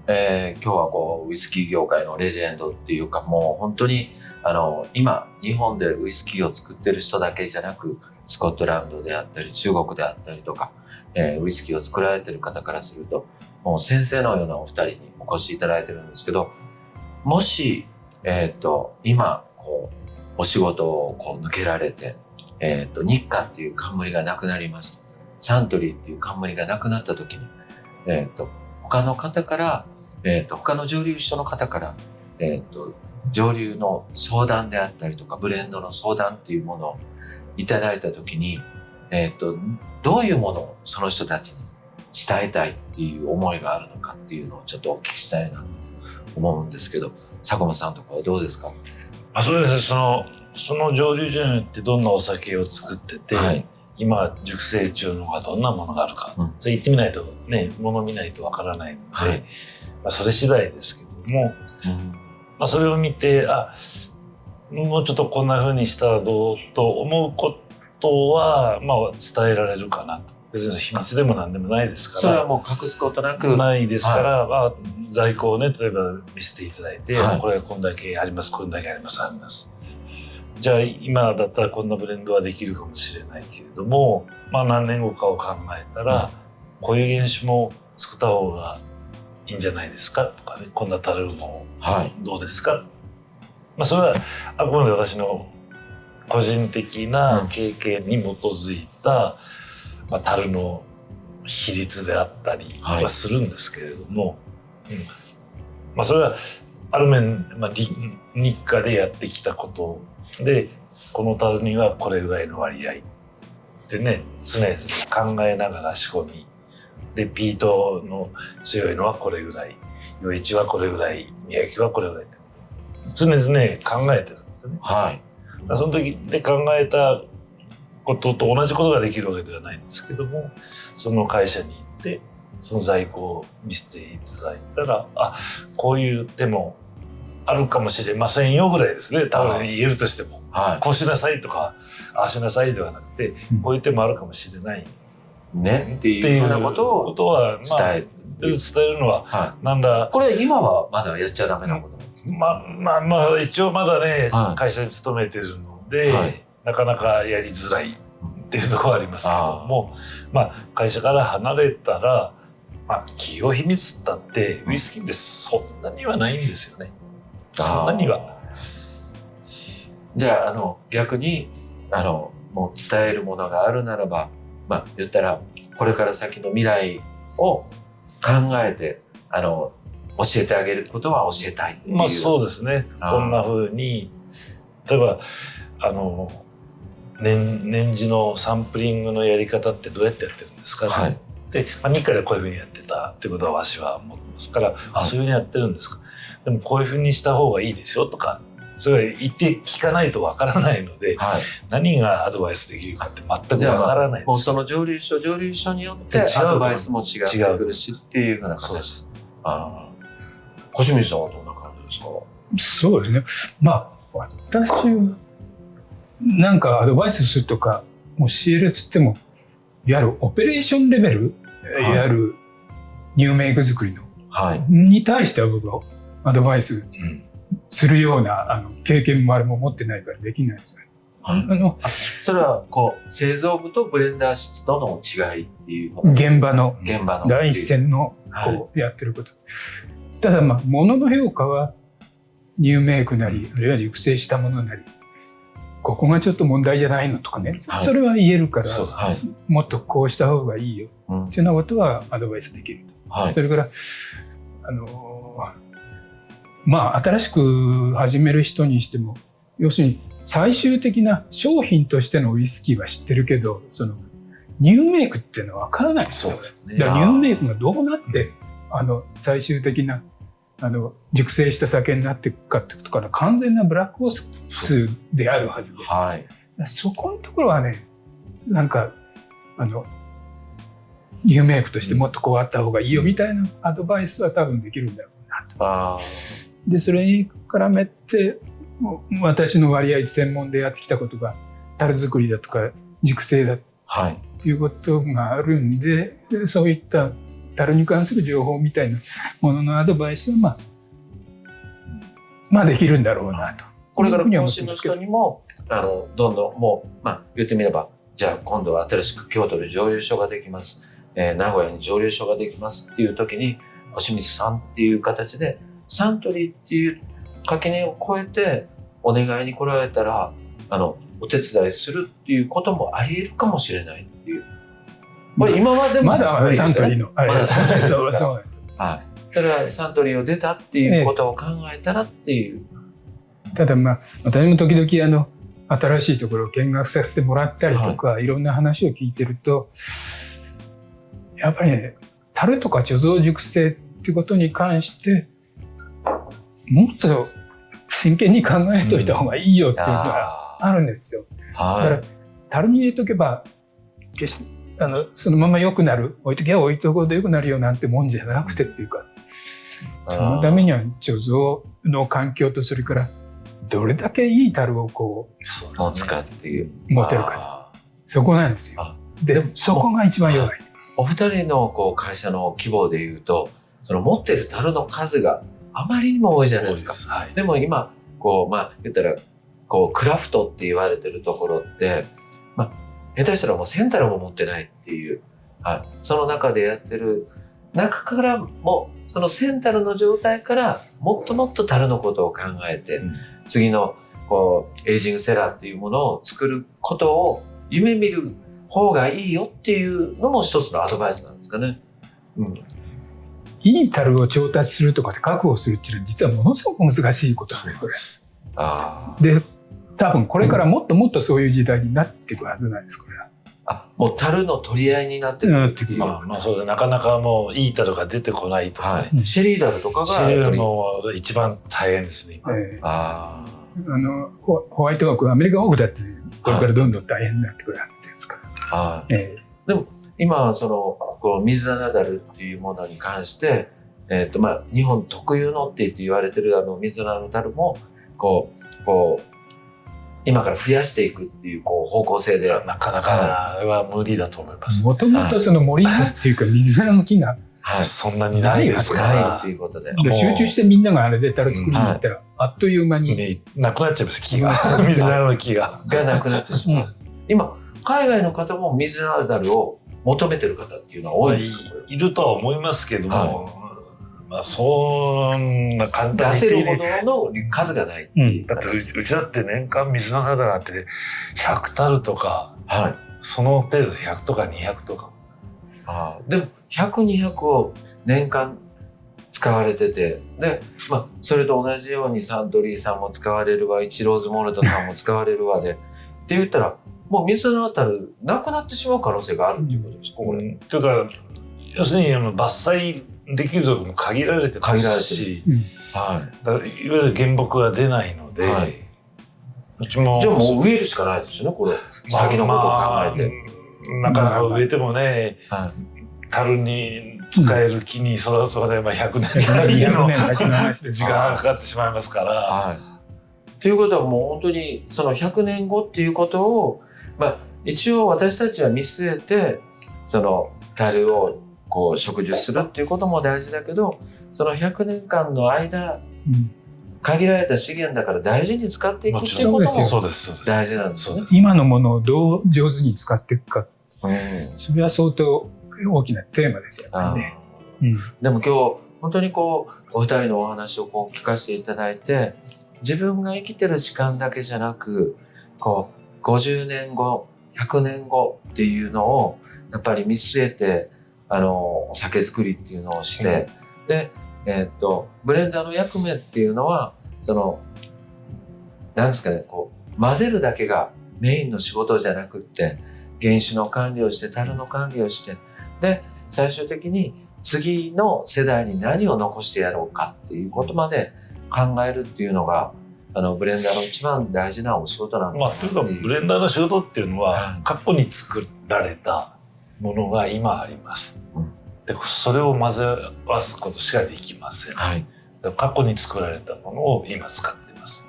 今日はウイスキー業界のレジェンドっていうか、もう本当に今日本でウイスキーを作ってる人だけじゃなく、スコットランドであったり中国であったりとか、ウイスキーを作られてる方からするともう先生のようなお二人にお越しいただいてるんですけど、もし、今お仕事を抜けられて、日課っていう冠がなくなります。サントリーっていう冠がなくなった時に、他の方から、他の蒸留所の方から、蒸留の相談であったりとか、ブレンドの相談っていうものをいただいた時に、どういうものをその人たちに伝えたいっていう思いがあるのかっていうのをちょっとお聞きしたいなと思うんですけど、佐久間さんとかはどうですか？そうですね。その蒸留所によってどんなお酒を作ってて、はい、今熟成中のがどんなものがあるか、それ言ってみないとね、物見ないとわからないので、はい、それ次第ですけども、それを見て、もうちょっとこんな風にしたらどうと思うことは、伝えられるかなと。別に秘密でも何でもないですから。それはもう隠すことなく。ないですから、在庫をね、例えば見せていただいて、これはこんだけあります、こんだけあります、あります。じゃあ今だったらこんなブレンドはできるかもしれないけれども、何年後かを考えたら、こういう原酒も作った方がいいんじゃないですかとかね、こんな樽もどうですか、それはあくまで私の個人的な経験に基づいた、樽の比率であったりはするんですけれども、それはある面、日課でやってきたことで、この樽にはこれぐらいの割合でね、常々考えながら仕込みで、ピートの強いのはこれぐらい、余市はこれぐらい、宮城はこれぐらいって常々考えてるんですね。その時で考えたことと同じことができるわけではないんですけども、その会社に行ってその在庫を見せていただいたら、こういう手もあるかもしれませんよぐらいですね。多分言えるとしても、こうしなさいとかああしなさいではなくて、こういう手もあるかもしれないねっていうようなことを伝えるのはなんだ。これ今はまだやっちゃダメなことなんですね。一応まだね、会社に勤めてるので、なかなかやりづらいっていうところはありますけども、会社から離れたら、企業秘密だってウイスキーってそんなにはないんですよね。そんなには。じゃあ逆にもう伝えるものがあるならば、言ったらこれから先の未来を考えて教えてあげることは教えたいっていう。そうですね。こんな風に例えば年次のサンプリングのやり方ってどうやってやってるんですか、で、日課でこういうふうにやってたってことはわしは思ってますから、そういうふうにやってるんですか。でもこういうふうにした方がいいでしょとか、それ言って聞かないとわからないので、何がアドバイスできるかって全くわからないです。もうその蒸留所によってアドバイスも違ってくるしっていうふうな形です。小清水さんはどんな感じですか？そうですね。私はなんかアドバイスするとか教えるっつっても、いわゆるオペレーションレベル、いわゆるニューメイク作りの、に対しては僕はアドバイスするような経験もあれも持ってないからできないですね。それは製造部とブレンダー室との違いっていう現場の第一線のやってること。ただ物の評価はニューメイクなり、あるいは熟成したものなり、ここがちょっと問題じゃないのとかね、それは言えるから、もっとこうした方がいいよっていうようなことはアドバイスできると。それから新しく始める人にしても、要するに最終的な商品としてのウイスキーは知ってるけど、そのニューメイクっていうのは分からないんですよ。だからニューメイクがどうなって最終的な熟成した酒になっていくかってことから完全なブラックボックスであるはずで、そこのところはね、なんかニューメイクとしてもっとこうあった方がいいよみたいなアドバイスは多分できるんだろうなと。でそれに絡めて私の割合専門でやってきたことが樽作りだとか熟成だっていうことがあるんで、そういった樽に関する情報みたいなもののアドバイスはまあできるんだろうなと。これから講師の人にもどんどんもう言ってみれば、じゃあ今度は新しく京都で蒸留所ができます、名古屋に蒸留所ができますっていう時に、星光さんっていう形でサントリーっていう垣根を越えてお願いに来られたらお手伝いするっていうこともあり得るかもしれないっていう。これ今までもまだサントリーのあれです。そうなんです。はい。それはサントリーを出たっていうことを考えたらっていう。ただ私も時々新しいところを見学させてもらったりとか、いろんな話を聞いてると、やっぱりね、樽とか貯蔵熟成っていうことに関してもっと真剣に考えといた方がいいよっていうのがあるんですよ。だから樽に入れとけば決してそのまま良くなる、置いときゃ置いとこうで良くなるよなんてもんじゃなくてっていうか、そのためには貯蔵の環境と、それからどれだけいい樽を持つかっていう持てるか、そこなんですよ。でそこが一番弱い。お二人の会社の規模でいうと、その持ってる樽の数があまりにも多いじゃないですか。でも今言ったらクラフトって言われてるところって、下手したらもう1000樽も持ってないっていう、その中でやってる中からも、その1000樽の状態からもっともっと樽のことを考えて、次のエイジングセラーっていうものを作ることを夢見る方がいいよっていうのも一つのアドバイスなんですかね。いい樽を調達するとかって確保するっていうのは実はものすごく難しいことなんです。で、多分これからもっともっとそういう時代になっていくはずなんです、これは。もう樽の取り合いになってくるっていう。そうで、なかなかもういい樽が出てこないとかね。シェリー樽とかがシェリー樽も一番大変ですね、今。ホワイトオーク、アメリカンオークだってこれからどんどん大変になってくるはずですから。でも今水棚樽っていうものに関して、日本特有のって言われてる水棚の樽も今から増やしていくっていう方向性で、なかなかあれは無理だと思います。もともとその森っていうか水棚の木がそんなにないですからっていうことで、集中してみんながあれで樽作りに行ったらあっという間になくなっちゃいます。木が水棚の木がなくなってしまう。今海外の方も水棚樽を求めてる方っていうのは多いんですか？いるとは思いますけども、そんな簡単に出せるほどの数がないっていう。だってうちだって年間水の肌なんて100樽とか、その程度100とか200とか。でも100、200を年間使われてて、で、それと同じようにサントリーさんも使われるわ、イチローズモルトさんも使われるわで、って言ったら、もう水の樽なくなってしまう可能性があるっていうことですか、これ。というか、要するに伐採できるところも限られてますし、だからいわゆる原木が出ないので、うちも。じゃあもう植えるしかないですよね、これ。先のことを考えて。なかなか植えてもね、樽に使える木に育つまで100年単位の時間がかかってしまいますから。ということはもう本当にその100年後っていうことを、一応私たちは見据えて、その樽を植樹するっていうことも大事だけど、その100年間の間、限られた資源だから大事に使っていくっていうことも大事なんですね。今のものをどう上手に使っていくか、それは相当大きなテーマですよね。でも今日本当にお二人のお話を聞かせていただいて、自分が生きてる時間だけじゃなく、50年後、100年後っていうのをやっぱり見据えて、お酒作りっていうのをして、で、ブレンダーの役目っていうのは、なんですかね、混ぜるだけがメインの仕事じゃなくって、原酒の管理をして、樽の管理をして、で、最終的に次の世代に何を残してやろうかっていうことまで考えるっていうのが、ブレンダーの一番大事なお仕事なんだというか、ブレンダーの仕事っていうのは、過去に作られたものが今あります。で、それを混ぜ合わすことしかできません。過去に作られたものを今使ってます。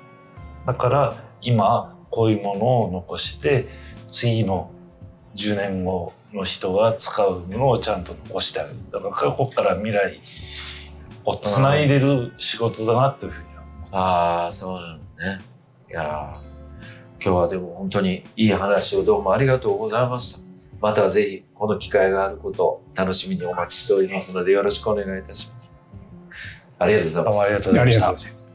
だから今こういうものを残して次の10年後の人が使うものをちゃんと残してある。だからここから未来をつないでる仕事だなというふうには思ってます。ああ、そうなのね。いやー、今日はでも本当にいい話をどうもありがとうございました。またぜひこの機会があることを楽しみにお待ちしておりますので、よろしくお願いいたします。ありがとうございます。どうもありがとうございました。ありがとうございます。